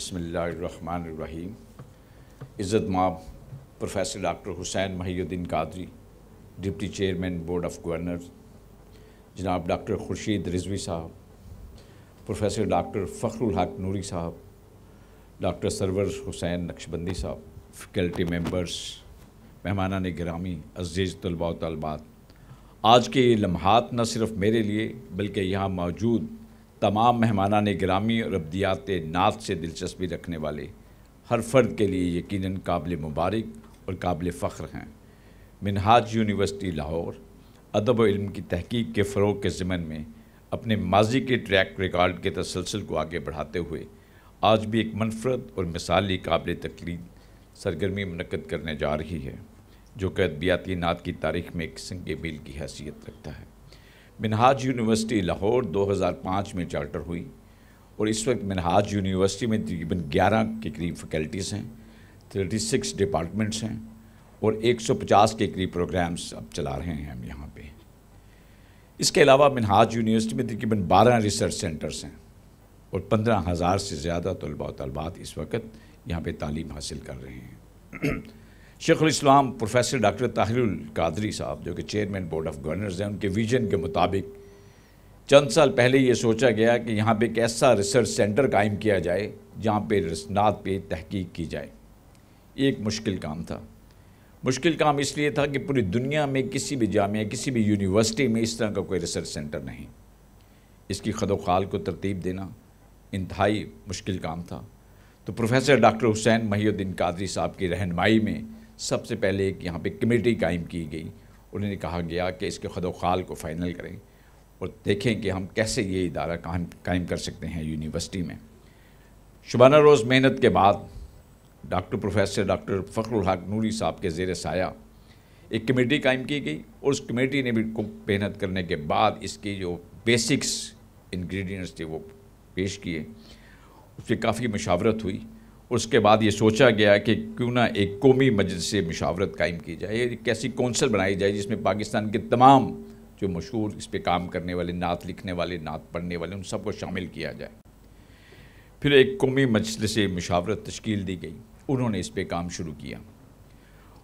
بسم اللہ الرحمن الرحیم۔ عزت مآب professor doctor Hussain Mohi Uddin Qadri, deputy chairman board of governor, جناب ڈاکٹر خورشید رضوی صاحب، پروفیسر ڈاکٹر فخر الحق نوری صاحب، ڈاکٹر سرور حسین نقشبندی صاحب، فیکلٹی ممبرز، مہمانان گرامی، عزیز طلباء و طالبات، آج کے یہ لمحات نہ صرف میرے لیے بلکہ یہاں موجود تمام مہمانان گرامی اور ابدیات نعت سے دلچسپی رکھنے والے ہر فرد کے لیے یقیناً قابل مبارک اور قابل فخر ہیں۔ منہاج یونیورسٹی لاہور ادب و علم کی تحقیق کے فروغ کے ضمن میں اپنے ماضی کے ٹریک ریکارڈ کے تسلسل کو آگے بڑھاتے ہوئے آج بھی ایک منفرد اور مثالی قابل تقلید سرگرمی منعقد کرنے جا رہی ہے، جو کہ ادبیاتی نعت کی تاریخ میں ایک سنگ میل کی حیثیت رکھتا ہے۔ منہاج یونیورسٹی لاہور 2005 میں چارٹر ہوئی اور اس وقت منہاج یونیورسٹی میں تقریباً 11 کے قریب فیکلٹیز ہیں، 36 ڈپارٹمنٹس ہیں اور 150 کے قریب پروگرامز اب چلا رہے ہیں ہم یہاں پہ۔ اس کے علاوہ منہاج یونیورسٹی میں تقریباً 12 ریسرچ سینٹرز ہیں اور 15,000 سے زیادہ طلباء و طالبات اس وقت یہاں پہ تعلیم حاصل کر رہے ہیں۔ شیخ الاسلام پروفیسر ڈاکٹر طاہر القادری صاحب، جو کہ چیئرمین بورڈ آف گورنرز ہیں، ان کے ویژن کے مطابق چند سال پہلے یہ سوچا گیا کہ یہاں پہ ایک ایسا ریسرچ سینٹر قائم کیا جائے جہاں پہ نعت پہ تحقیق کی جائے۔ یہ ایک مشکل کام تھا۔ مشکل کام اس لیے تھا کہ پوری دنیا میں کسی بھی جامعہ، کسی بھی یونیورسٹی میں اس طرح کا کوئی ریسرچ سینٹر نہیں۔ اس کی خد و خال کو ترتیب دینا انتہائی مشکل کام تھا۔ تو پروفیسر ڈاکٹر حسین محی الدین قادری صاحب کی رہنمائی میں سب سے پہلے ایک یہاں پہ کمیٹی قائم کی گئی۔ انہوں نے کہا گیا کہ اس کے خد و خال کو فائنل کریں اور دیکھیں کہ ہم کیسے یہ ادارہ قائم کر سکتے ہیں یونیورسٹی میں۔ شبانہ روز محنت کے بعد ڈاکٹر پروفیسر ڈاکٹر فخر الحق نوری صاحب کے زیر سایہ ایک کمیٹی قائم کی گئی اور اس کمیٹی نے بھی محنت کرنے کے بعد اس کی جو بیسکس انگریڈینٹس تھے وہ پیش کیے۔ اس پہ کافی مشاورت ہوئی اور اس کے بعد یہ سوچا گیا کہ کیوں نہ ایک قومی مجلس سے مشاورت قائم کی جائے، ایک ایسی کونسل بنائی جائے جس میں پاکستان کے تمام جو مشہور اس پہ کام کرنے والے، نعت لکھنے والے، نعت پڑھنے والے، ان سب کو شامل کیا جائے۔ پھر ایک قومی مجلس مشاورت تشکیل دی گئی، انہوں نے اس پہ کام شروع کیا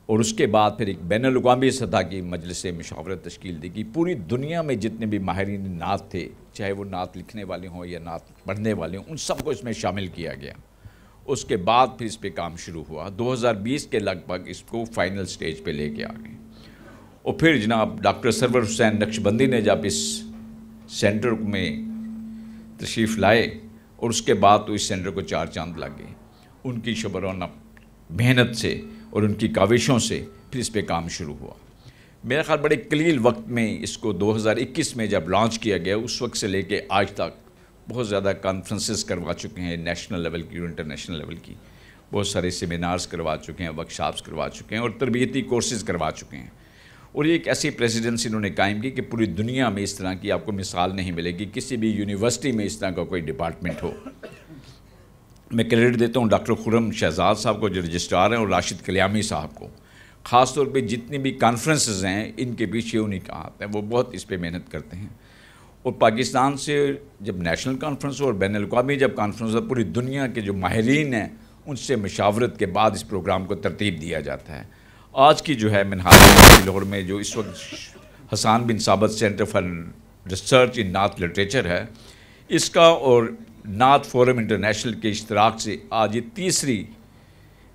اور اس کے بعد پھر ایک بین الاقوامی سطح کی مجلس مشاورت تشکیل دی گئی۔ پوری دنیا میں جتنے بھی ماہرین نعت تھے، چاہے وہ نعت لکھنے والے ہوں یا نعت پڑھنے والے ہوں، ان سب کو اس میں شامل کیا گیا۔ اس کے بعد پھر اس پہ کام شروع ہوا۔ 2020 کے لگ بھگ اس کو فائنل سٹیج پہ لے کے آ گئے اور پھر جناب ڈاکٹر سرور حسین نقشبندی نے جب اس سینٹر میں تشریف لائے اور اس کے بعد تو اس سینٹر کو 4 چاند لگ گئے۔ ان کی شبرانہ محنت سے اور ان کی کاوشوں سے پھر اس پہ کام شروع ہوا۔ میرا خیال بڑے قلیل وقت میں اس کو 2021 میں جب لانچ کیا گیا، اس وقت سے لے کے آج تک بہت زیادہ کانفرنسز کروا چکے ہیں، نیشنل لیول کی اور انٹرنیشنل لیول کی، بہت سارے سیمینارز کروا چکے ہیں، ورکشاپس کروا چکے ہیں اور تربیتی کورسز کروا چکے ہیں۔ اور یہ ایک ایسی پریزیڈنسی انہوں نے قائم کی کہ پوری دنیا میں اس طرح کی آپ کو مثال نہیں ملے گی، کسی بھی یونیورسٹی میں اس طرح کا کوئی ڈپارٹمنٹ ہو۔ میں کریڈٹ دیتا ہوں ڈاکٹر خرم شہزاد صاحب کو جو رجسٹرار ہیں اور راشد کلیامی صاحب کو، خاص طور پہ جتنی بھی کانفرنسز ہیں ان کے پیچھے انہیں کا ہاتھ ہے، وہ بہت اس پہ محنت کرتے ہیں۔ اور پاکستان سے جب نیشنل کانفرنس ہو اور بین الاقوامی جب کانفرنس ہو، پوری دنیا کے جو ماہرین ہیں ان سے مشاورت کے بعد اس پروگرام کو ترتیب دیا جاتا ہے۔ آج کی جو ہے منہاج یونیورسٹی لاہور میں جو اس وقت حسان بن ثابت سینٹر فار ریسرچ ان نعت لٹریچر ہے، اس کا اور نعت فورم انٹرنیشنل کے اشتراک سے آج یہ تیسری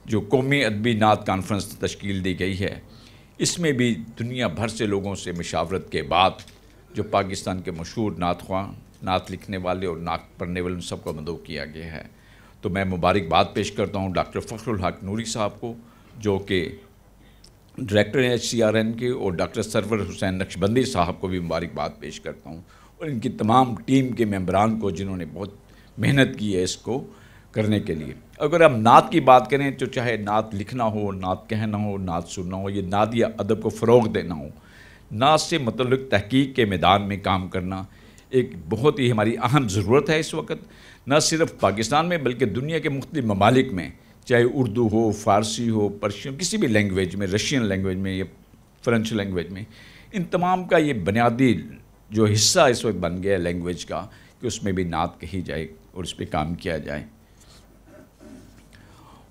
جو قومی ادبی نعت کانفرنس تشکیل دی گئی ہے۔ اس میں بھی دنیا بھر سے لوگوں سے مشاورت کے بعد جو پاکستان کے مشہور نعت خواں، نعت لکھنے والے اور نعت پڑھنے والے، ان سب کو مدعو کیا گیا ہے۔ تو میں مبارکباد پیش کرتا ہوں ڈاکٹر فخر الحق نوری صاحب کو، جو کہ ڈائریکٹر ہیں HCRN کے، اور ڈاکٹر سرور حسین نقشبندی صاحب کو بھی مبارکباد پیش کرتا ہوں، اور ان کی تمام ٹیم کے ممبران کو جنہوں نے بہت محنت کی ہے اس کو کرنے کے لیے۔ اگر ہم نعت کی بات کریں تو چاہے نعت لکھنا ہو، نعت کہنا ہو، نعت سننا ہو، یہ نعت یا ادب کو فروغ دینا ہو، نعت سے متعلق تحقیق کے میدان میں کام کرنا ایک بہت ہی ہماری اہم ضرورت ہے اس وقت، نہ صرف پاکستان میں بلکہ دنیا کے مختلف ممالک میں، چاہے اردو ہو، فارسی ہو، پرشین، کسی بھی لینگویج میں، رشین لینگویج میں یا فرنچ لینگویج میں، ان تمام کا یہ بنیادی جو حصہ اس وقت بن گیا ہے لینگویج کا، کہ اس میں بھی نعت کہی جائے اور اس پہ کام کیا جائے۔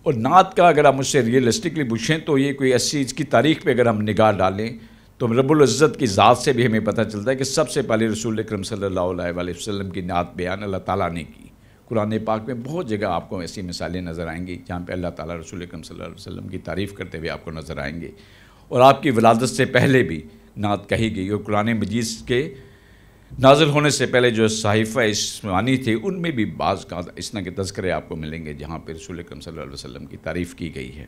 اور نعت کا اگر آپ مجھ سے ریئلسٹکلی پوچھیں تو یہ کوئی ایسی اس کی تاریخ پہ اگر ہم نگاہ ڈالیں تو رب العزت کی ذات سے بھی ہمیں پتہ چلتا ہے کہ سب سے پہلے رسول اکرم صلی اللہ علیہ وسلم کی نعت بیان اللہ تعالیٰ نے کی۔ قرآن پاک میں بہت جگہ آپ کو ایسی مثالیں نظر آئیں گی جہاں پہ اللہ تعالیٰ رسول اکرم صلی اللہ علیہ وسلم کی تعریف کرتے ہوئے آپ کو نظر آئیں گے، اور آپ کی ولادت سے پہلے بھی نعت کہی گئی، اور قرآن مجید کے نازل ہونے سے پہلے جو صحائف عثمانی تھے ان میں بھی بعض اس طرح کے تذکرے آپ کو ملیں گے جہاں پہ رسول اکرم صلی اللہ علیہ وسلم کی تعریف کی گئی ہے۔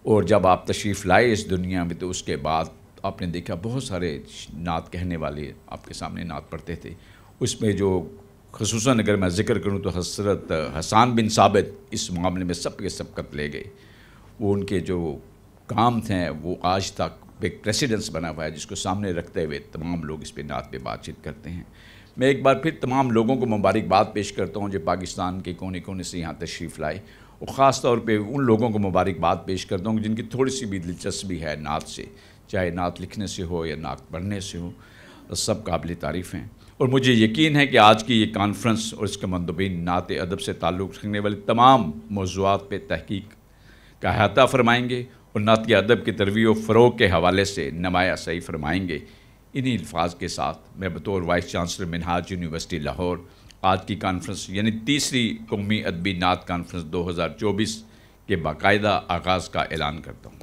اور جب آپ تشریف لائے اس دنیا میں تو اس کے بعد آپ نے دیکھا بہت سارے نعت کہنے والے آپ کے سامنے نعت پڑھتے تھے، اس میں جو خصوصاً اگر میں ذکر کروں تو حضرت حسان بن ثابت اس معاملے میں سب کے سبقت لے گئے۔ وہ ان کے جو کام تھے وہ آج تک ایک پریسیڈنس بنا ہوا ہے جس کو سامنے رکھتے ہوئے تمام لوگ اس پہ نعت پہ بات چیت کرتے ہیں۔ میں ایک بار پھر تمام لوگوں کو مبارکباد پیش کرتا ہوں جو پاکستان کے کونے کونے سے یہاں تشریف لائے، اور خاص طور پہ ان لوگوں کو مبارکباد پیش کرتا ہوں جن کی تھوڑی سی بھی دلچسپی ہے نعت سے، چاہے نعت لکھنے سے ہو یا نعت پڑھنے سے ہو، سب قابل تعریف ہیں۔ اور مجھے یقین ہے کہ آج کی یہ کانفرنس اور اس کے مندوبین نعت ادب سے تعلق رکھنے والے تمام موضوعات پہ تحقیق کا احاطہ فرمائیں گے اور نعت ادب کی ترویج و فروغ کے حوالے سے نمایاں صحیح فرمائیں گے۔ انہی الفاظ کے ساتھ میں بطور وائس چانسلر منہاج یونیورسٹی لاہور آج کی کانفرنس یعنی تیسری قومی ادبی نعت کانفرنس 2024 کے باقاعدہ آغاز کا اعلان کرتا ہوں۔